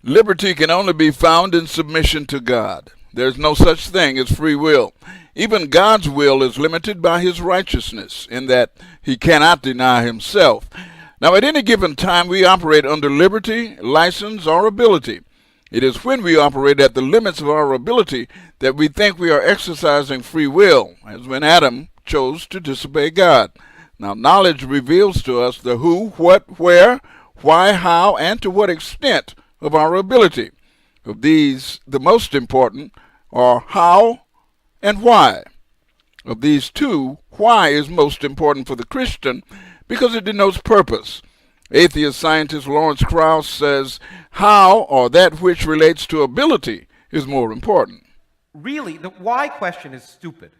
Liberty can only be found in submission to God. There's no such thing as free will. Even God's will is limited by his righteousness in that he cannot deny himself. Now, at any given time, we operate under liberty, license, or ability. It is when we operate at the limits of our ability that we think we are exercising free will, as when Adam chose to disobey God. Now, knowledge reveals to us the who, what, where, why, how, and to what extent of our ability. Of these, the most important are how and why. Of these two, why is most important for the Christian because it denotes purpose. Atheist scientist Lawrence Krauss says how, or that which relates to ability, is more important. Really, the why question is stupid.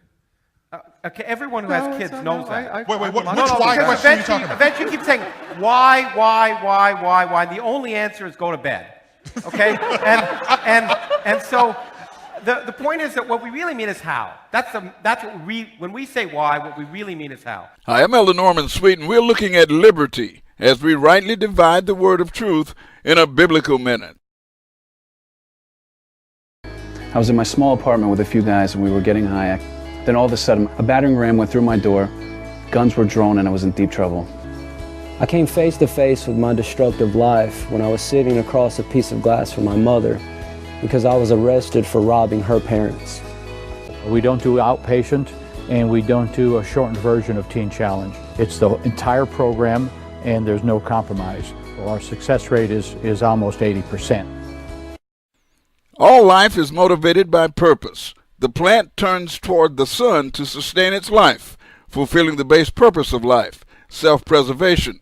Okay, everyone who has kids knows that. Wait, which why question are you talking about? Eventually you keep saying, why, and the only answer is go to bed. Okay? and so the point is that what we really mean is how. When we say why, what we really mean is how. Hi, I'm Elder Norman Sweet, and we're looking at liberty as we rightly divide the word of truth in a biblical minute. I was in my small apartment with a few guys and we were getting high. Then all of a sudden, a battering ram went through my door, guns were drawn, and I was in deep trouble. I came face to face with my destructive life when I was sitting across a piece of glass from my mother because I was arrested for robbing her parents. We don't do outpatient, and we don't do a shortened version of Teen Challenge. It's the entire program, and there's no compromise. Our success rate is almost 80%. All life is motivated by purpose. The plant turns toward the sun to sustain its life, fulfilling the base purpose of life, self-preservation.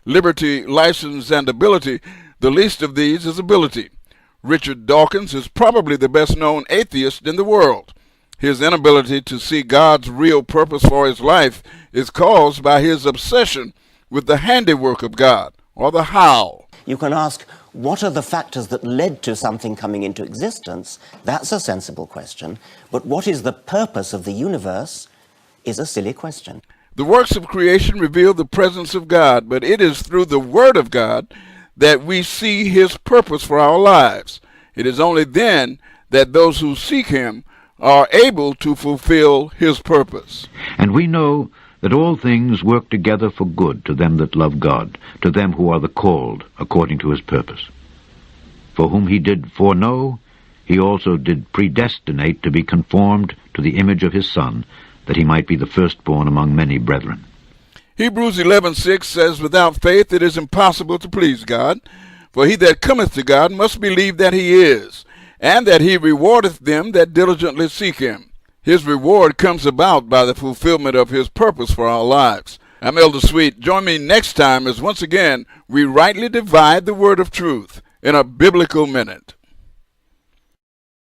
Liberty, license, and ability, the least of these is ability. Richard Dawkins is probably the best-known atheist in the world. His inability to see God's real purpose for his life is caused by his obsession with the handiwork of God, or the how. You can ask, what are the factors that led to something coming into existence? That's a sensible question. But what is the purpose of the universe is a silly question. The works of creation reveal the presence of God, but it is through the Word of God that we see his purpose for our lives. It is only then that those who seek him are able to fulfill his purpose. And we know that all things work together for good to them that love God, to them who are the called according to his purpose. For whom he did foreknow, he also did predestinate to be conformed to the image of his Son, that he might be the firstborn among many brethren. Hebrews 11:6 says, without faith it is impossible to please God, for he that cometh to God must believe that he is, and that he rewardeth them that diligently seek him. His reward comes about by the fulfillment of his purpose for our lives. I'm Elder Sweet. Join me next time as once again we rightly divide the word of truth in a biblical minute.